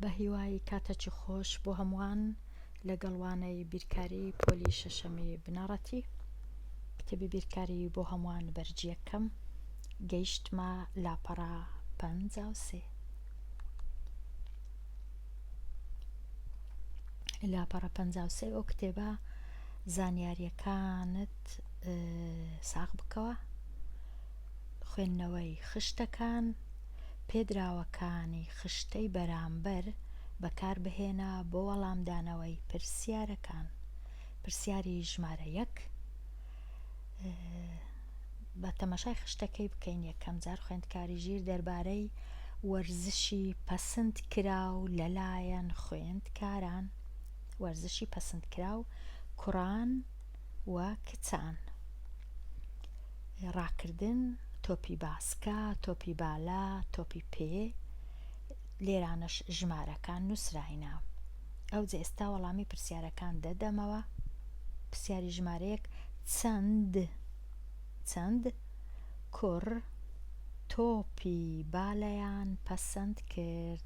بە هیوای کاتەکی خۆش بۆ هەمووان لەگەڵوانەی بیرکاری پۆلی شەشەمی بنەڕەتی کتێبی بیرکاری بۆ هەمووان بەرجیەکەم گەیشتمە لاپەڕە 53 لاپەڕە 53 ئەو کتێبە زانیاریەکانت ساغ بکەوە خوێندنەوەی خشتەکان پێدراوەکانی خشتەی بەرامبەر بەکاربهێنە بۆ وەڵامدانەوەی پرسیارەکان. پرسیاری ژمارە 1 بە تەماشای خشتەکەی بکەین. یەکەم جار خوێندکاری ژیر دەربارەی وەرزشی پەسەندکراو لەلایەن خوێندکاران، وەرزشی پەسەندکراو کوڕان و کچان، ڕاکردن، تۆپی باسکە، تۆپی بالا، تۆپی پێ، لێرانەش ژمارەکان نووسراینە. ئەوجا ئێستا وەڵامی پرسیارەکان دەدەمەوە. پرسیاری ژمارە 1 چەند کوڕ تۆپی بالایان پەسەند کرد؟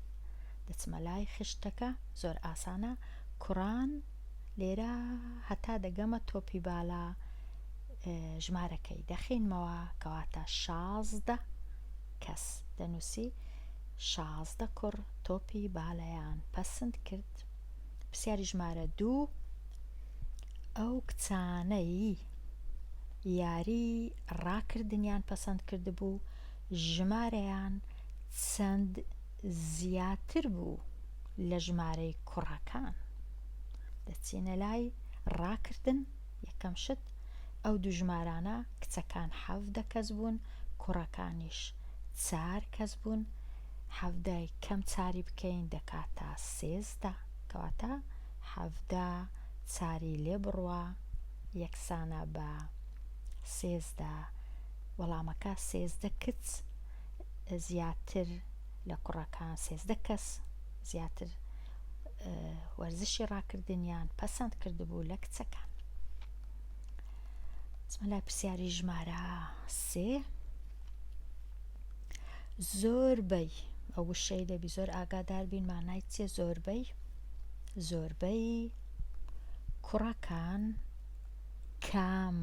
دەچمە لای خشتەکە، زۆر ئاسانە. کوڕان لێرە هەتا دەگەمە تۆپی بالا ژمارەکەی دەخینمەوە کەواتە 16 کەس دەنووسی 16 کوڕ تۆپی بالایان پەسەند کرد. پرسیاری ژمارە 2 ئەو کچانەی یاری ڕاکردنیان پەسەند کردبوو ژمارەیان چەند زیاتر بوو لە ژمارەی کوڕەکان؟ دەچینە لای ڕاکردن. یەکەم شت ئەو دوو ژمارانە کچەکان 17 کەس بوون، کوڕەکانیش 4 کەس بوون. 17 کەم 4 بکەین دەکاتە 13 کەواتە 17 4 لێ بڕوە یەکسانە بە 13. وەڵامەکە 13 کچ زیاتر لە کوڕەکان، 13 کەس زیاتر وەرزشی ڕاکردنیان پەسەند کردبوو لە کچەکان. چمە لای پرسیاری ژمارە 3 زۆربەی، ئەو وشەی دەبی زۆر ئاگادار بین مانای چیە زۆربەی کوڕەکان کام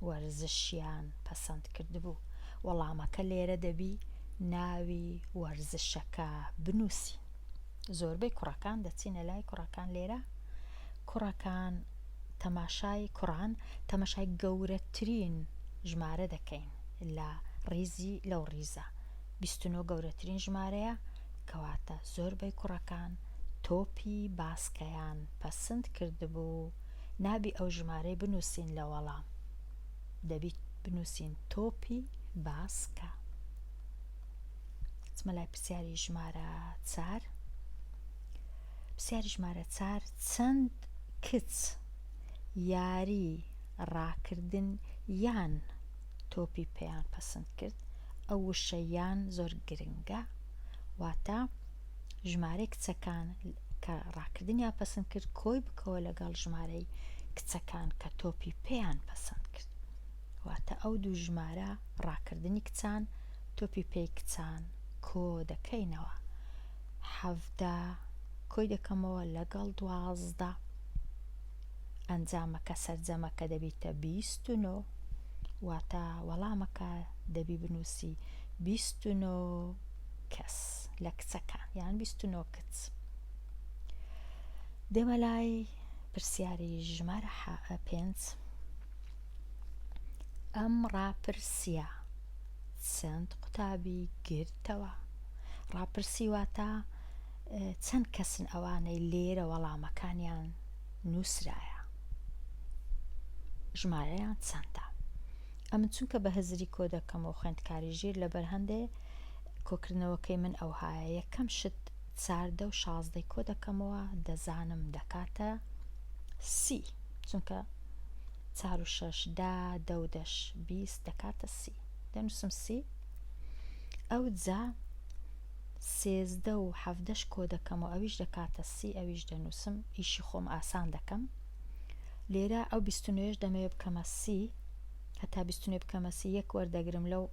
وەرزشیان پەسەند کردبوو؟ وەڵامەکە لێرە دەبی ناوی وەرزشەکە بنووسی. زۆربەی کوڕەکان دەچینە لای کوڕەکان. لێرە کوڕەکان تەماشای گەورەترین ژمارە دەکەین لە ڕیزی لەو ڕیزە. 29 گەورەترین ژمارەیە کەواتە زۆربەی کوڕەکان تۆپی باسکەیان پەسەند کردبوو. نابی ئەو ژمارەی بنووسین لە وەڵام، دەبی بنووسین تۆپی باسکە. چمە لای پرسیاری ژمارە 4 پرسیاری ژمارە 4 چەند کچ یاری ڕاکردن یان تۆپی پێیان پەسەند کرد؟ ئەو وشە یان زۆر گرنگە، واتە ژمارەی کچەکان کە ڕاکردنیان پەسەند کرد کۆی بکەوە لەگەڵ ژمارەی کچەکان کە تۆپی پێیان پەسەند کرد، واتە ئەو دوو ژمارە ڕاکردنی کچان تۆپی پێی کچان کۆ دەکەینەوە. 17 کۆی دەکەمەوە لەگەڵ 12، ئەنجامەکە سەرجەمەکە دەبیتە 29، واتە وەڵامەکە دەبی بنووسی 29 کەس لە کچەکان، یان 29 کچ. دێمە لای پرسیاری ژمارە 5 ئەم ڕاپرسیە چەند قوتابی گرتەوە؟ ڕاپرسی واتە چەند کەسن ئەوانەی لێرە وەڵامەکانیان نووسرایە، ژمارەیان چەندە؟ ئەمن چونکە بە هەزری کۆ دەکەمەوە خوێندکاری ژیر لەبەر هەندێ کۆکردنەوەکەی من ئەو هایە. یەکەم شت 14 و 16 کۆ دەکەمەوە دەزانم دەکاتە 30، چونکە 4 و 6 10 10 و 10 20 دەکاتە 30، دەنووسم 30. ئەو جا 13 و 17 کۆ دەکەمەوە ئەویش دەکاتە 30، ئەویش دەنووسم، ئیشی خۆم ئاسان دەکەم. لێرە ئەو 29 دەمەوێت بکەمە 30، هەتا 29 بکەمە 30 یەک وەردەگرم لەو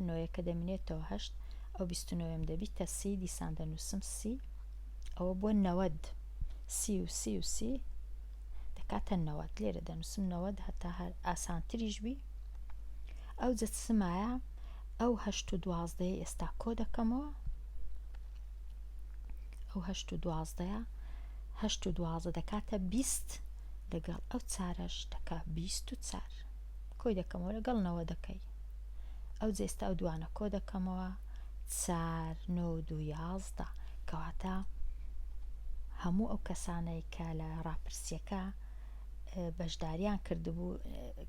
نۆیەکە دەمێنێتەوە 8، ئەو 29 دەبیتە 30، دیسان دەنووسم 30. ئەوە بۆ 90 دەکاتە 90 لێرە دەنووسم 90 هەتا هەر ئاسانتریش بی ئەو جە چمایە ئەو 8 ئێستا کۆ دەکەمەوە ئەو 8 دەکاتە 20 لەگەڵ ئەو چارەش دەکات 24 کۆی دەکەمەوە لەگەڵ 90 دەکەی ئەو جێستا ئەو دوانە کۆ دەکەمەوە 4 9 2 11 کەواتە هەموو ئەو کەسانەی کە لە ڕاپرسیەکە بەشداریان کردبوو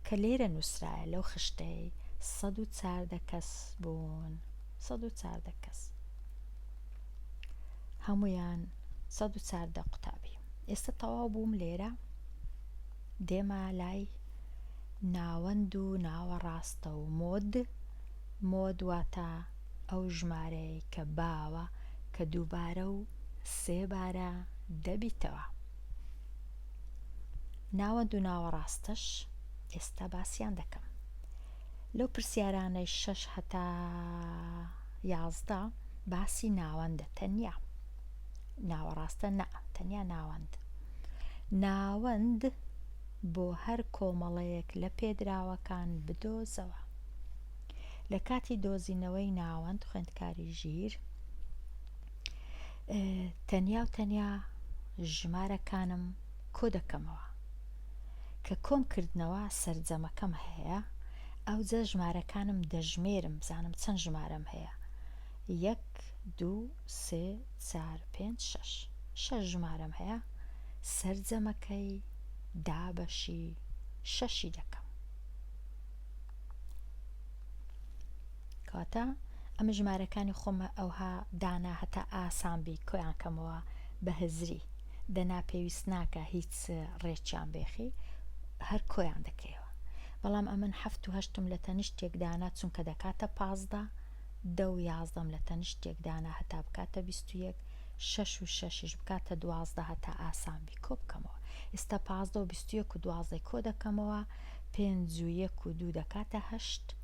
کە لێرە نووسرایە لەو خشتەی 114 کەس بوون 114 کەس هەمویان 114 قوتابی ئێستا تەواو بووم لێرە دێمە لای ناوەند و ناوەڕاستە و مۆد واتە ئەو ژمارەی کە باوە کە دووبارە و سێبارە دەبیتەوە ناوەند و ناوەڕاستەش ئێستا باسییان دەکەم لەو پرسیارانەی 6 هەتا 11 باسی ناوەندە تەنیا ناوەڕاستە نە تەنیا ناوەند بۆ هەر کۆمەڵەیەک لە پێدراوەکان بدۆزەوە لە کاتی دۆزینەوەی ناوەند خوێندکاری ژیر تەنیا ژمارەکانم کۆ دەکەمەوە کە کۆم کردنەوە سەرجەمەکەم هەیە ئەو جە ژمارەکانم دەژمێرم بزانم چەند ژمارەم هەیە 1 2 3 4 5 6 6 ژمارەم هەیە سەرجەمەکەی دابەشی 6 دەکەم کەواتە ئەمە ژمارەکانی خۆمە ئەوها دانا هەتا ئاسانبی کۆیان کەمەوە بە هزری دەنا پێویست ناکە هیچ ڕێکیان بێخی هەر کۆیان دەکەیەوە بەڵام ئەمن 7 و 8 لە تەنیشتێکدانا چونکە دەکاتە 15 10 و 11 لە تەنیشتێکدانا هەتا بکاتە 21 6 و 6 بکاتە 12 هەتا ئاسانبی کۆ بکەمەوە ئێستا 15 و 21 و 12 کۆ دەکەمەوە 5 و 1 و 2 دەکاتە 8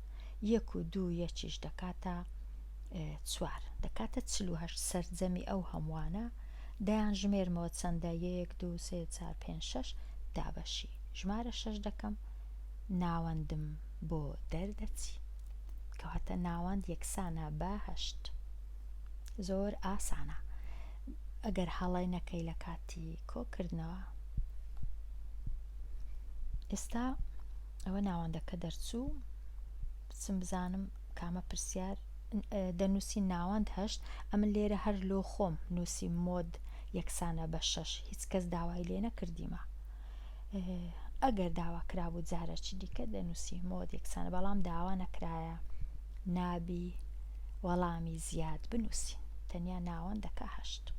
1 و 2 یەکیش دەکاتە 4 دەکاتە 48 سەرجەمی ئەو هەمووانە دایان ژمێرمەوە چەندە 1 2 3 4 5 6 دابەشی ژمارە 6 دەکەم ناوەندم بۆ دەردەچی کەواتە ناوەند یەکسانە بە 8 زۆر ئاسانە ئەگەر هەڵای نەکەی لە کاتی کۆکردنەوە ئێستا ئەوە ناوەندەکە دەرچوو بچم بزانم کامە پرسیار دەنووسی ناوەند 8 ئەمن لێرە هەر لۆ خۆم نووسی مۆد یەکسانە بە 6 هیچ کەس داوای لێ نەکردیمە ئەگەر داوا کرابوو جارێکی دیکە دەنووسی مۆد یەکسانە بەڵام داوا نەکرایە نابی وەڵامی زیاد بنووسی تەنیا ناوەندەکە 8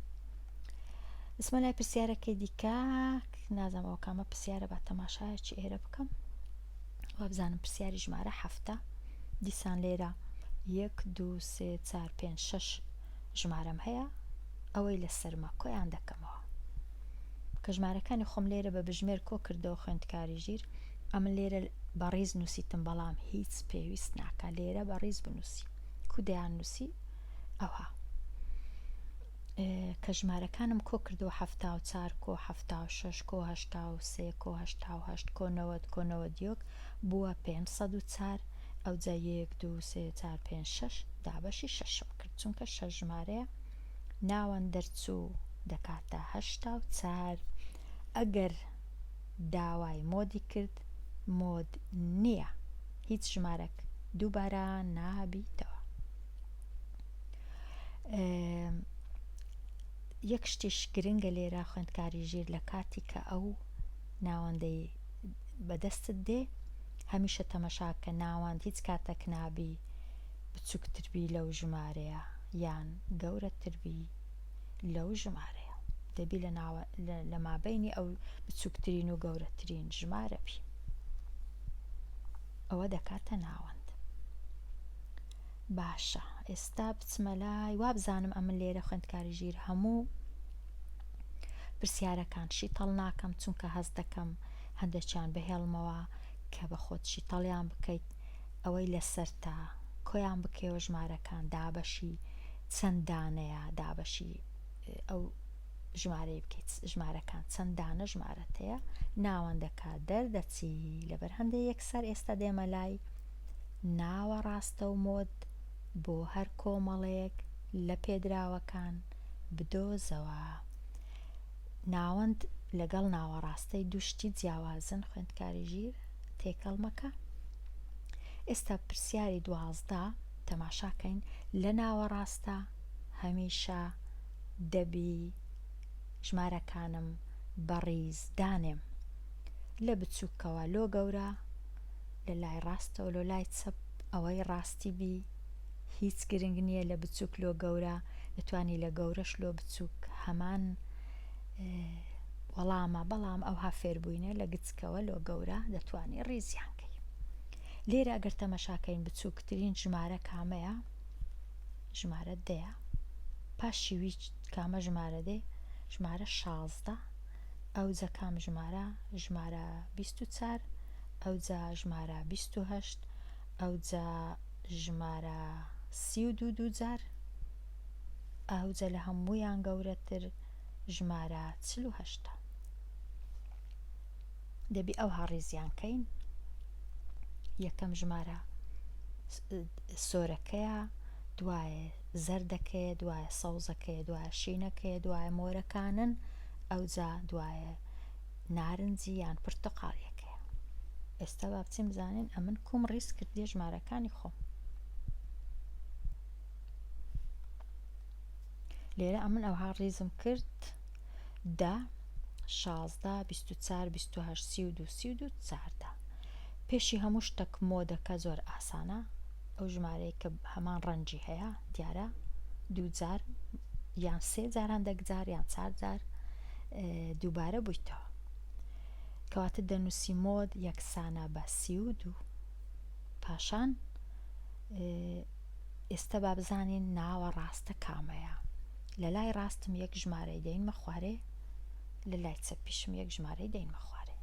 بسمە لای پرسیارەکەی دیکە نازەم ئەو کامە پرسیارە بە تەماشایەکی ئێرە بکەم وا بزانم پرسیاری ژمارە 7 دیسان لێرە 1 2 3 4 5 6 ژمارەم هەیە ئەوەی لە سەرمە کۆیان دەکەمەوە کە ژمارەکانی خۆم لێرە بە بژمێر کۆ کردەوە خوێندکاری ژیر ئەمن لێرە بەڕیز نووسیتم بەڵام هیچ پێویست ناکە لێرە بەڕیز بنووسی کودیان نووسی ئەوها کە ژمارەکانم کۆ کردەوە 74 کۆ 76 کۆ 83 کۆ 88 کۆ 90 کۆ 91 بووە 504 ئەو جا 1 2 3 4 5 6 دابەشی 6 کرد چونکە 6 ژمارەیە ناوەند دەرچوو دەکاتە 84 ئەگەر داوای مۆدی کرد مۆد نییە هیچ ژمارەك دووبارە نابیتەوە یەک شتیش گرنگە لێرە خوێندکاری ژیر لە کاتی کە ئەو ناوەندەی بەدەستت دێ هەمیشە تەمەشاکە ناوەند هیچ کاتێک نابی بچووکتربی لەو ژمارەیە یان گەورەتربی لەو ژمارەیە دەبی لە مابەینی ئەو بچووکترین و گەورەترین ژمارە بی ئەوە دەکاتە ناوەند باشە ئێستا بچمە لای وا بزانم ئەمن لێرە خوێندکاری ژیر هەموو پرسیارەکان شیتەڵ ناکەم چونکە هەست دەکەم هەندێکیان بهێڵمەوە کە بە خۆت شیتەڵیان بکەیت ئەوەی لەسەر تا کۆیان بکەوە ژمارەکان دابەشی چەند دانەیە دابەشی ئەو ژمارەی بکەیت ژمارەکان چەندانە ژمارەت هەیە ناوەندەکە دەردەچی لەبەر هەندێک یەکسەر ئێستا دێمە لای ناوە ڕاستە و مۆد بۆ هەر کۆمەڵەیەک لە پێدراوەکان بدۆزەوە. ناوەند لەگەڵ ناوەڕاستەی دووشتی جیاوازن خوێندکاری ژیر تێکەڵ مەکە. ئێستا پرسیاری 12 تەماشاکەین لە ناوەڕاستە هەمیشە دەبی ژمارەکانم بەڕیز دانێم لە بچووکەوە لۆ گەورە لە لای ڕاستەوە لە لای چەپ ئەوەی ڕاستی بی هیچ گرنگ نییە لە بچووک لۆ گەورە دەتوانی لە گەورەش لۆ بچووک هەمان وەڵامە بەڵام ئەوها فێربووینە لە گچکەوە لۆ گەورە دەتوانی ڕیزیانکەی. لێرە ئەگەر تەمەشاکەین بچووکترین ژمارە کامەیە ژمارە دەیە پاشی وی کامە ژمارە دێ ژمارە 16 ئەوجا کام ژمارە 24 ئەوجا ژمارە 28 ئەوجا ژمارە 32 دووجار ئەوجا لە هەموویان گەورەتر ژمارە 48 دەبی ئەو هەڕیزیانکەین. یەکەم ژمارە سۆرەکەیە دوایە زەردەکەیە دوایە سەوزەکەیە دوایە شینەکەیە دوایە مۆرەکانن ئەوجا دوایە نارنجی یان پرتقاڵیەکەیە. ئێستا با بچین بزانین ئەمن کوم ڕیز کردیە ژمارەکانی خۆم. لێرە ئەمن ئەوها ڕیزم کرد 10 16 24 28 32 32 14 پێشی هەموو شتێک مۆدەکە زۆر ئاسانە ئەو ژمارەی کە هەمان ڕەنجی هەیە دیارە دووجار یان سێ جاران دەگجار یان 4 جار دووبارە بوویتەوە کەواتە دەنووسی مۆد یەکسانە بە 32. پاشان ئێستا با بزانین ناوە ڕاستە کامەیە. لە لای ڕاستم یەک ژمارەی دەینمە خوارێ لە لای چەپیشم یەک ژمارەی دەینمە خوارێ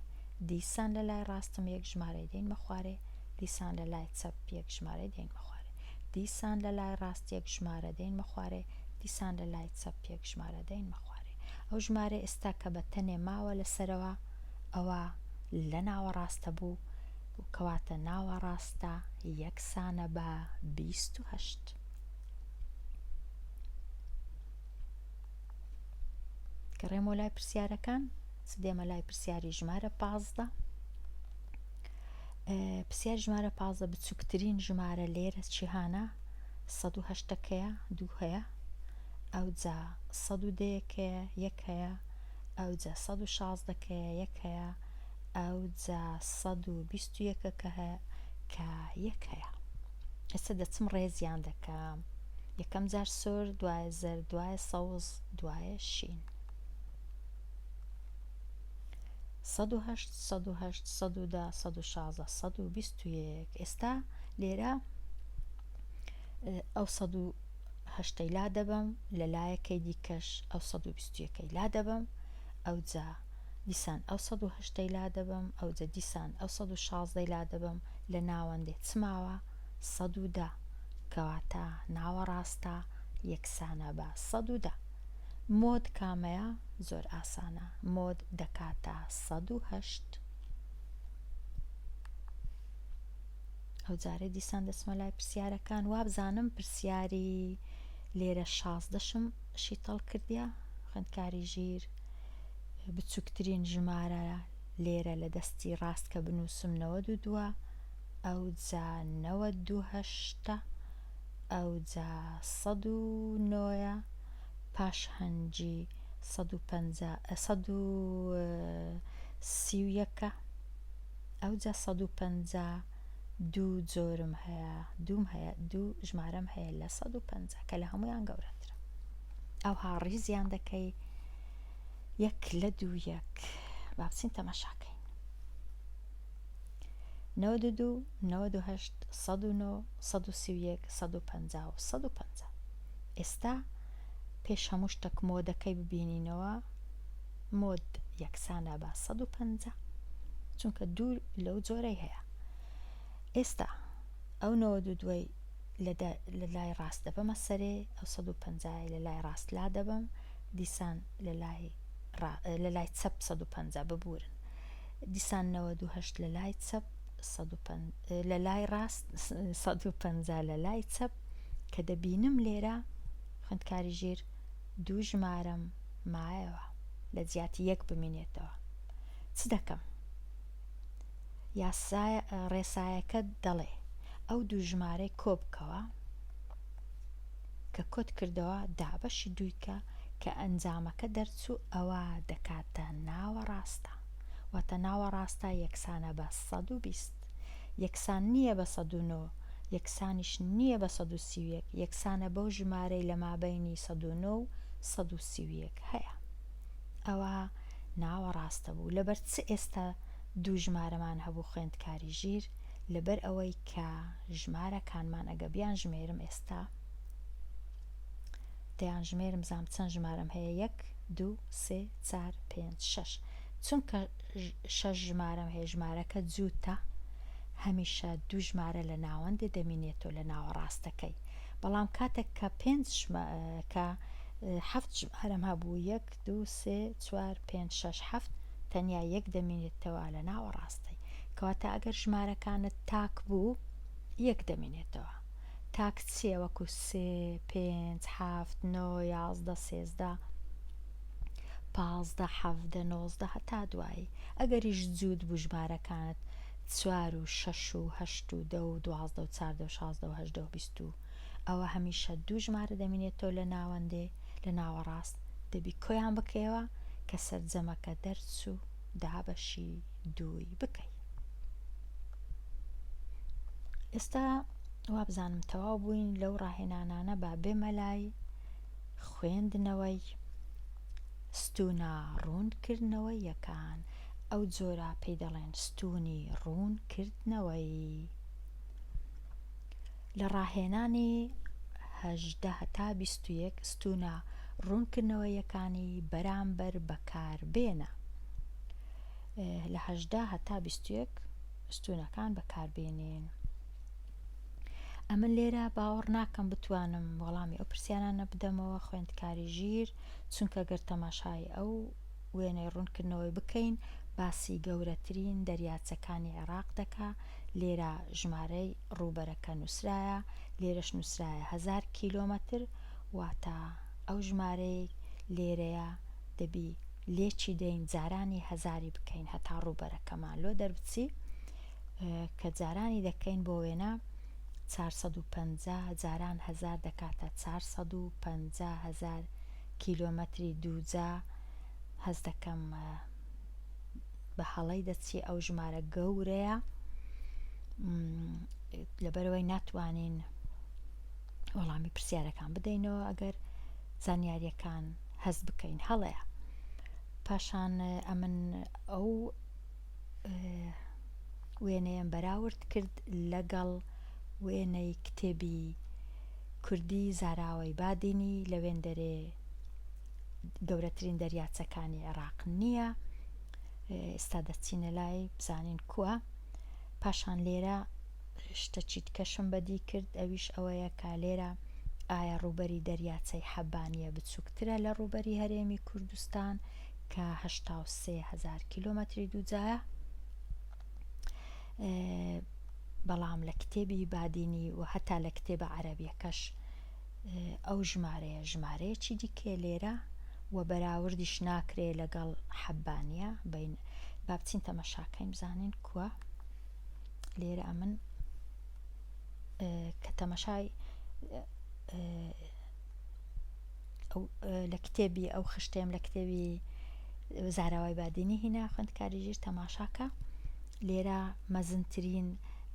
دیسان لە لای ڕاستم یەک ژمارەی دەینمە خوارێ دیسان لە لای چەپ یەک ژمارەی دەینمە خوارێ دیسان لە لای ڕاست یەک ژمارە دەینمە خوارێ دیسان لە لای چەپ یەک ژمارە دەینمە خوارێ. ئەو ژمارە ئێستا کە بە تەنێ ماوە لەسەرەوە ئەوە لە ناوە ڕاستە بوو کەواتە ناوە ڕاستە یەکسانە بە 28. گەڕێمەوە لای پرسیارەکان دێمە لای پرسیاری ژمارە 15. پرسیار ژمارە 15 بچووکترین ژمارە لێرە چی هانە 108ەکەیە دوو هەیە ئەوجا 110ەکەیە یەک هەیە ئەوجا 116ەکەیە یەک هەیە ئەوجا 121ەکە هەیە کە یەک هەیە. ئێستا دەچم ڕێزیان دەکەم یەکەم جار سۆر دوایە زەر دوایە سەوز دوایە شین 108 108 110 116 121. ئێستا لێرە ئەو 108ەی لا دەبم لە لایەکەی دیکەش ئەو 121ەکەی لا دەبم ئەوجا دیسان ئەو 108ەی لا دەبم ئەوجا دیسان ئەو 116ەی لا دەبم لە ناوەندێ چماوە 110 کەواتە ناوە ڕاستە یەکسانە بە 110. مۆد کامەیە زۆر ئاسانە مۆد دەکاتە 108. ئەو جارێ دیسان دەچمە لای پرسیارەکان وا بزانم پرسیاری لێرە 16شم شیتەڵ کردیە خوێندکاری ژیر بچووکترین ژمارە لێرە لە دەستی ڕاست کە بنووسم 92 ئەوجا 98 ئەوجا 109 پاش هەنجی 131 ئەوجا 150 دوو جۆرم هەیە دووم هەیە دوو ژمارەم هەیە لە 150 کە لە هەمویان گەورەترە ئەوها ڕیزیان دەکەی یەک لە دوو یەک. با بچین تەماشاکەین 92 98 109 131 150 و 150. ئێستا پێش هەموو شتێک مۆدەکەی ببینینەوە مۆد یەکسانە بە 150 چونکە دوو لەو جۆرەی هەیە. ئێستا ئەو 92 لە لای ڕاست دەبەمە سەرێ ئەو 150 لە لای ڕاست لا دەبم دیسان لە لای چەپ 150 ببورن، دیسان 92 لە لای چەپ لە لای ڕاست 150 لە لای چەپ کە دەبینم لێرە خوێندکاری ژیر دوو ژمارەم مایەوە لە جیاتی یەک بمینێتەوە. چ دەکەم؟ ڕێسایەکە دەڵێ ئەو دوو ژمارەی کۆ بکەوە کە کۆت کردەوە دابەشی دوویکە کە ئەنجامەکە دەرچوو ئەوە دەکاتە ناوە ڕاستە، واتە ناوە ڕاستە یەکسانە بە 120، یەکسان نییە بە 109، یەکسانیش نییە بە 131، یەکسانە بەو ژمارەی لە مابەینی 109 و 131 هەیە. ئەوە ناوە ڕاستە بوو. لەبەر چ ئێستا دوو ژمارەمان هەبوو خوێندکاری ژیر؟ لەبەر ئەوەی کە ژمارەکانمان ئەگە بیان ژمێرم ئێستا دەیان ژمێرم زانم چەند ژمارەم هەیە 1 2 3 4 5 6 چونکە 6 ژمارەم هەیە ژمارەکە جووتە هەمیشە دوو ژمارە لە ناوەندێ دەمینێتەوە لە ناوە ڕاستەکەی. بەڵام کاتێک کە 7 ژمارەم هەبوو 1 2 3 4 5 6 7 تەنیا یەک دەمینێتەوە لە ناوە ڕاستەی، کەواتە ئەگەر ژمارەکانت تاک بوو یەک دەمینێتەوە. تاک چییە؟ وەکو 3 5 7 9 11 13 15 17 19 هەتا دوایی. ئەگەریش جوود بوو ژمارەکانت 4 و 6 و 8 و 10 و 12 و 14 و 16 و 18 و 20 ئەوە هەمیشە دوو ژمارە دەمینێتەوە لە ناوەندێ لە ناوە ڕاست، دەبی کۆیان بکەیەوە کە سەرجەمەکە دەرچوو دابەشی دووی بکەی. ئێستا وا بزانم تەواو بووین لەو ڕاهێنانانە، با بێمە لای خوێندنەوەی ستونە ڕوونکردنەوەی یەکان. ئەو جۆرە پێی دەڵێن ستونی ڕوونکردنەوەی. لە ڕاهێنانی 18 هەتا 21 ستونە ڕوونکردنەوەی یەکانی بەرامبەر بەکاربێنە. لە 18 هەتا 21 ستونەکان بەکاربێنین. ئەمن لێرە باوەڕ ناکەم بتوانم وەڵامی ئەو پرسیارانە بدەمەوە خوێندکاری ژیر، چونکە گەر تەماشای ئەو وێنەی ڕوونکردنەوەی بکەین باسی گەورەترین دەریاچەکانی عێراق دەکا. لێرە ژمارەی ڕووبەرەکە نووسرایە، لێرەش نووسرایە 1000 کیلۆمەتر، واتە ئەو ژمارەی لێرەیە دەبی لێکی دەین جارانی هەزاری بکەین هەتا ڕووبەرەکەمان لۆ دەربچی، کە جارانی دەکەین بۆ وێنە 450 جاران هەزار دەکاتە 450,000 کیلۆمەتری دووجا. هەز دەکەم بە هەڵەی دەچی ئەو ژمارە گەورەیە، لەبەرەوەی ناتوانین وەڵامی پرسیارەکان بدەینەوە ئەگەر زانیاریەکان هەز بکەین هەڵەیە. پاشان ئەمن ئەو وێنەیەم بەراورد کرد لەگەڵ وێنەی کتێبی کوردی زاراوەی بادینی لە وێندەرێ گەورەترین دەریاچەکانی عێراق نییە. ئێستا دەچینە لای بزانین کووە. پاشان لێرە شتەکی کەشم بەدی کرد، ئەویش ئەوەیە کە لێرە ئایا ڕووبەری دەریاچەی حەبانیە بچووکترە لە ڕووبەری هەرێمی کوردستان کە 83,000 کیلۆمەتری دووجایە. بەڵام لە کتێبی بادینی و هەتا لە کتێبە عەرەبیەکەش ئەو ژمارەیەکی دیکێ لێرە و بەراوردیش ناکرێ لەگەڵ حەبانیە. با بچین تەمەشاکەین بزانین کووە. لێرە ئەمن کە تەمەشای لە کتێبی ئەو خشتێم لە کتێبی زاراوای بادینی هینا خوێندکاری ژیر تەماشاکە. لێرە مەزنترین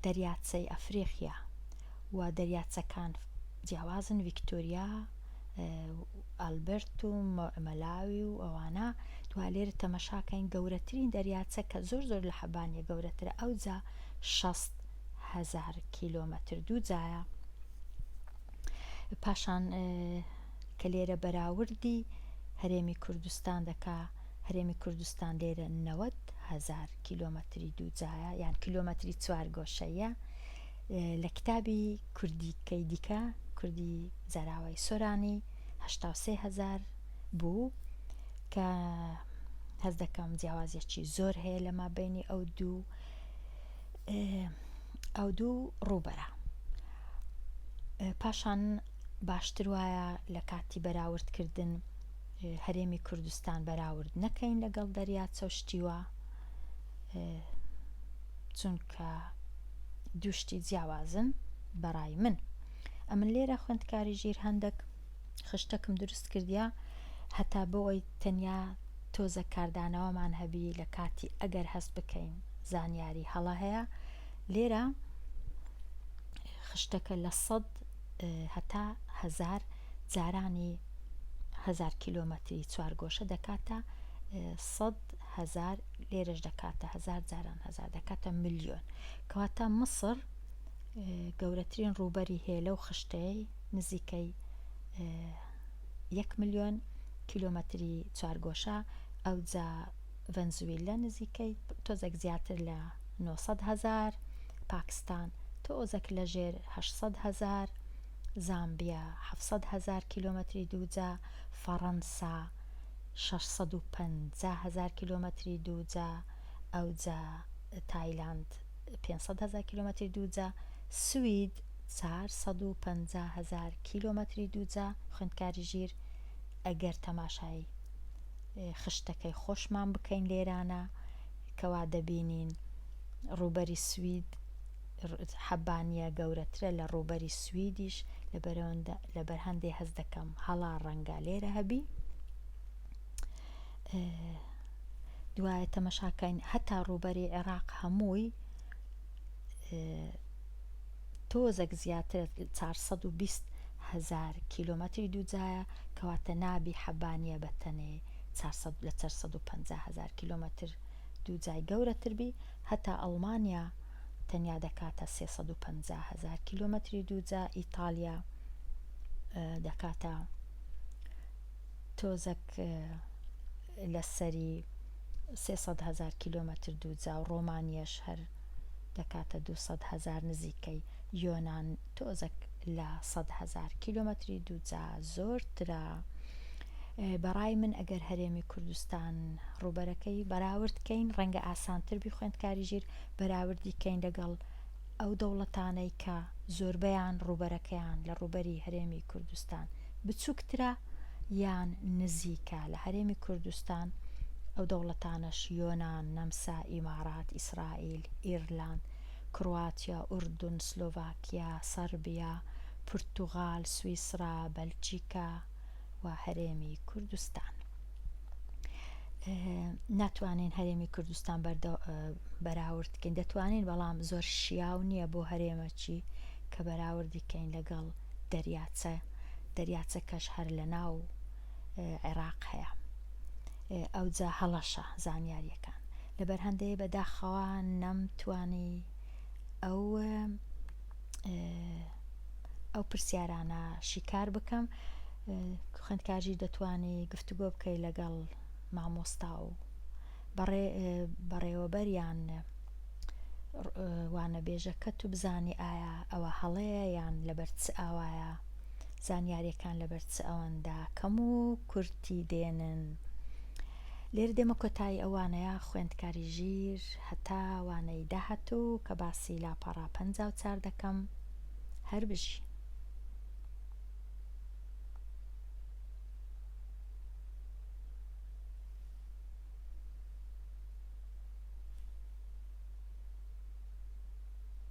دەریاچەی ئەفریقیا و دەریاچەکان جیاوازن، ڤیکتۆریا، ئالبەرت و مەلاوی و ئەوانە. دوای لێرە تەمەشاکەین گەورەترین دەریاچە کە زۆر لە حەبانیە گەورەترە، ئەوجا 60,000 کیلۆمەتر دووجایە. پاشان کە لێرە بەراوردی هەرێمی کوردستان دەکا، هەرێمی کوردستان لێرە 90,000 کیلۆمەتری دووجایە، یان کیلۆمەتری چوارگۆشەیە. لە کتابی کوردی کەی دیکە کوردی زاراوای سۆرانی 83,000 بوو کە هەز دەکەم جیاوازیەکی زۆر هەیە لە مابینی ئەو دوو ڕووبەرە. پاشان باشتر وایە لە کاتی بەراوردکردن هەرێمی کوردستان بەراورد نەکەین لەگەڵ دەریا چەوشتیوە، چونکە دووشتی جیاوازن بەڕای من. ئەمن لێرە خوێندکاری ژیر هەندێک خشتەکم دروست کردیا هەتا بۆی تەنیا تۆزە کاردانەوەمان هەبی لە کاتی ئەگەر هەست بکەین زانیاری هەڵە هەیە. لێرە خشتەکە لە 100 هەتا 1000 جارانی 1000 کیلۆمەتری چوارگۆشە دەکاتە 100,000 لێرەش دەکاتە 1000 جاران 1000 دەکاتە ملیۆن. کەواتە مصر گەورەترین ڕووبەری هەیە لەو خشتەی نزیکەی 1 ملیۆن کیلۆمەتری چوارگۆشە، ئەوجا ڤەنزوێلا نزیکەی تۆزێک زیاتر لە 900,000، پاکستان تۆزێک لە ژێر 800,000، زامبیا 700,000 کیلۆمەتری دووجا، فەڕەنسا 650,000 کیلۆمەتری دووجا، ئەوجا تایلاند 500,000 کیلۆمەتری دووجا، سوید 450,000 کیلۆمەتری دووجا. خوێندکاری ژیر ئەگەر تەماشای خشتەکەی خۆشمان بکەین لێرانە کەوا دەبینین ڕووبەری سوید حەبانیە گەورەترە لە ڕووبەری سویدیش، لەبەر هەندێ هەز دەکەم هەڵا ڕەنگە لێرە هەبی. دوایە تەمەشاکەین هەتا ڕووبەری عێراق هەمووی تۆزێک زیاتر 420,000 کیلۆمەتری دووجایە، کەواتە نابی حەبانیە بەتەنێ لە 450,000 کیلۆمەتر دووجای گەورەتر بی. هەتا ئەڵمانیا تەنیا دەکاتە 350,000 کیلۆمەتری دووجا، ئیتالیا دەکاتە تۆزێک لەسەری 300,000 کیلۆمەتر دووجا، و ڕۆمانیەش هەر دەکاتە 200,000 نزیکەی، یۆنان تۆزێک لە 100,000 کیلۆمەتری دووجا زۆرترە. بەڕای من ئەگەر هەرێمی کوردستان ڕووبەرەکەی بەراوردکەین ڕەنگە ئاسانتر بی خوێندکاری ژیر بەراوردی کەین لەگەڵ ئەو دەوڵەتانەی کە زۆربەیان ڕووبەرەکەیان لە ڕووبەری هەرێمی کوردستان بچووکترە یان نزیکە. لە هەرێمی کوردستان ئەو دەوڵەتانەش یۆنان، نەمسا، ئیمارات، ئیسرائیل، ئیرلاند، کرواتیا، ئوردون، سلۆڤاکیا، سەربیا، پورتوغال، سویسرا، بەلجیکا و هەرێمی کوردستان. ناتوانین هەرێمی کوردستان بەراوردکەین، دەتوانین بەڵام زۆر شیاو نییە بۆ هەرێمەکی کە بەراوردی کەین لەگەڵ دەریاچەکەش هەر لە ناو عێراق هەیە. ئەوجا هەڵەشە زانیاریەکان لەبەر هەندێک بەداخەوە نەمتوانی ئەو پرسیارانە شیکار بکەم. خوێندکاری دەتوانی گفتوگۆ بکەی لەگەڵ مامۆستا و بەڕێوەبەریان وانە بێژەکە تو بزانی ئایا ئەوە هەڵەیە یان لەبەر چ ئاوایە، زانیاریەکان لەبەر چ ئەوەندا کەم و کورتی دێنن. لێرە دێمە کۆتایی ئەوانەیە خوێندکاری ژیر هەتا وانەی داهاتوو کە باسی لاپەڕا 54 دەکەم. هەر بژی.